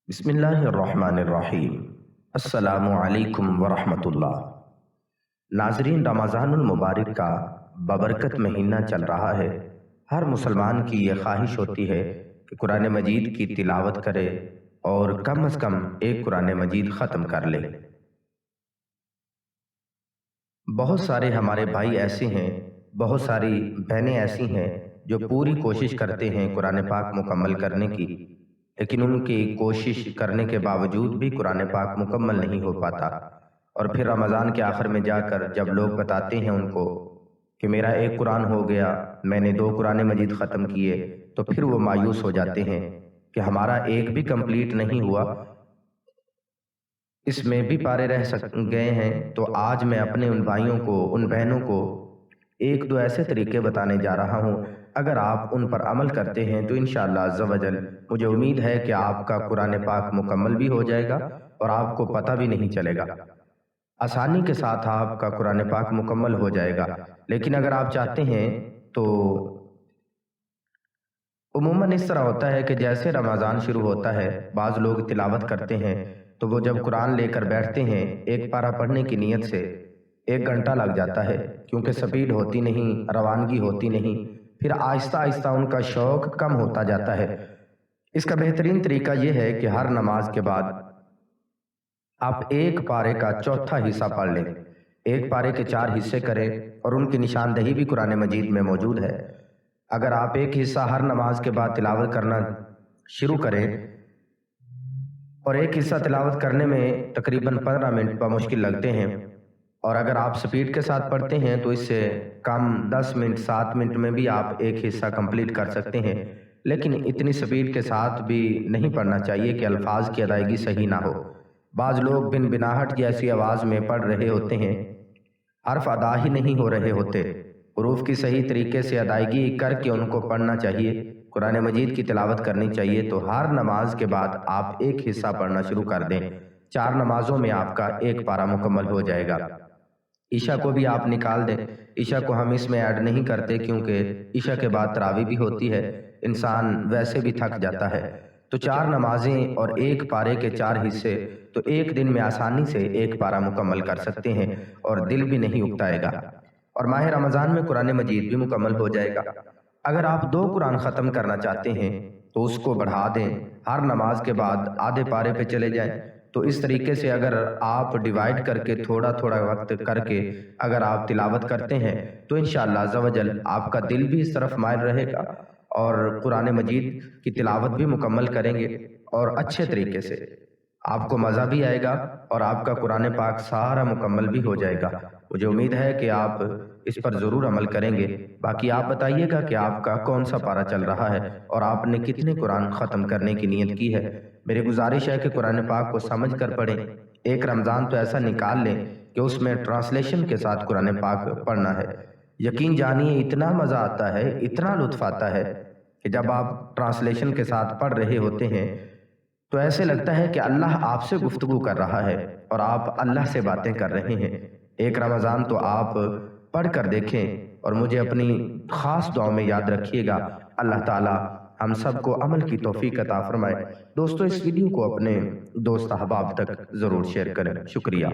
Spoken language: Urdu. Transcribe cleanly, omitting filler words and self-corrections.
بسم اللہ الرحمن الرحیم۔ السلام علیکم ورحمۃ اللہ۔ ناظرین، رمضان المبارک کا ببرکت مہینہ چل رہا ہے۔ ہر مسلمان کی یہ خواہش ہوتی ہے کہ قرآن مجید کی تلاوت کرے اور کم از کم ایک قرآن مجید ختم کر لے۔ بہت سارے ہمارے بھائی ایسے ہیں، بہت ساری بہنیں ایسی ہیں جو پوری کوشش کرتے ہیں قرآن پاک مکمل کرنے کی، لیکن ان کی کوشش کرنے کے باوجود بھی قرآن پاک مکمل نہیں ہو پاتا، اور پھر رمضان کے آخر میں جا کر جب لوگ بتاتے ہیں ان کو کہ میرا ایک قرآن ہو گیا، میں نے 2 قرآن مجید ختم کیے، تو پھر وہ مایوس ہو جاتے ہیں کہ ہمارا ایک بھی کمپلیٹ نہیں ہوا، اس میں بھی پارے رہ گئے ہیں۔ تو آج میں اپنے ان بھائیوں کو، ان بہنوں کو 1-2 ایسے طریقے بتانے جا رہا ہوں، اگر آپ ان پر عمل کرتے ہیں تو انشاءاللہ عز و جل مجھے امید ہے کہ آپ کا قرآن پاک مکمل بھی ہو جائے گا اور آپ کو پتہ بھی نہیں چلے گا، آسانی کے ساتھ آپ کا قرآن پاک مکمل ہو جائے گا۔ لیکن اگر آپ چاہتے ہیں تو عموماً اس طرح ہوتا ہے کہ جیسے رمضان شروع ہوتا ہے، بعض لوگ تلاوت کرتے ہیں تو وہ جب قرآن لے کر بیٹھتے ہیں ایک پارہ پڑھنے کی نیت سے 1 گھنٹہ لگ جاتا ہے، کیونکہ سپیڈ ہوتی نہیں، روانگی ہوتی نہیں، پھر آہستہ آہستہ ان کا شوق کم ہوتا جاتا ہے۔ اس کا بہترین طریقہ یہ ہے کہ ہر نماز کے بعد آپ ایک پارے کا چوتھا حصہ پڑھ لیں، ایک پارے کے 4 حصے کریں، اور ان کی نشاندہی بھی قرآن مجید میں موجود ہے۔ اگر آپ ایک حصہ ہر نماز کے بعد تلاوت کرنا شروع کریں، اور ایک حصہ تلاوت کرنے میں تقریباً 15 منٹ بمشکل لگتے ہیں، اور اگر آپ سپیڈ کے ساتھ پڑھتے ہیں تو اس سے کم 10 منٹ 7 منٹ میں بھی آپ ایک حصہ کمپلیٹ کر سکتے ہیں، لیکن اتنی سپیڈ کے ساتھ بھی نہیں پڑھنا چاہیے کہ الفاظ کی ادائیگی صحیح نہ ہو۔ بعض لوگ بن بناہٹ جیسی آواز میں پڑھ رہے ہوتے ہیں، حرف ادا ہی نہیں ہو رہے ہوتے۔ حروف کی صحیح طریقے سے ادائیگی کر کے ان کو پڑھنا چاہیے، قرآن مجید کی تلاوت کرنی چاہیے۔ تو ہر نماز کے بعد آپ ایک حصہ پڑھنا شروع کر دیں، 4 نمازوں میں آپ کا ایک پارہ مکمل ہو جائے گا۔ عشاء کو بھی آپ نکال دیں، عشاء کو ہم اس میں ایڈ نہیں کرتے کیونکہ عشاء کے بعد تراویح بھی ہوتی ہے، انسان ویسے بھی تھک جاتا ہے۔ تو 4 نمازیں اور ایک پارے کے 4 حصے، تو ایک دن میں آسانی سے ایک پارہ مکمل کر سکتے ہیں اور دل بھی نہیں اکتائے گا، اور ماہ رمضان میں قرآن مجید بھی مکمل ہو جائے گا۔ اگر آپ 2 قرآن ختم کرنا چاہتے ہیں تو اس کو بڑھا دیں، ہر نماز کے بعد آدھے پارے پہ چلے جائیں۔ تو اس طریقے سے اگر آپ ڈیوائیڈ کر کے تھوڑا تھوڑا وقت کر کے اگر آپ تلاوت کرتے ہیں تو انشاءاللہ عز و جل آپ کا دل بھی اس طرف مائل رہے گا، اور قرآن مجید کی تلاوت بھی مکمل کریں گے، اور اچھے طریقے سے آپ کو مزہ بھی آئے گا، اور آپ کا قرآن پاک سارا مکمل بھی ہو جائے گا۔ مجھے امید ہے کہ آپ اس پر ضرور عمل کریں گے۔ باقی آپ بتائیے گا کہ آپ کا کون سا پارہ چل رہا ہے اور آپ نے کتنے قرآن ختم کرنے کی نیت کی ہے۔ میری گزارش ہے کہ قرآن پاک کو سمجھ کر پڑھیں۔ ایک رمضان تو ایسا نکال لیں کہ اس میں ٹرانسلیشن کے ساتھ قرآن پاک پڑھنا ہے۔ یقین جانیے اتنا مزہ آتا ہے، اتنا لطف آتا ہے کہ جب آپ ٹرانسلیشن کے ساتھ پڑھ رہے ہوتے ہیں تو ایسے لگتا ہے کہ اللہ آپ سے گفتگو کر رہا ہے اور آپ اللہ سے باتیں کر رہے ہیں۔ ایک رمضان تو آپ پڑھ کر دیکھیں اور مجھے اپنی خاص دعاؤں میں یاد رکھیے گا۔ اللہ تعالی ہم سب کو عمل کی توفیق عطا فرمائے۔ دوستو، اس ویڈیو کو اپنے دوست احباب تک ضرور شیئر کریں۔ شکریہ۔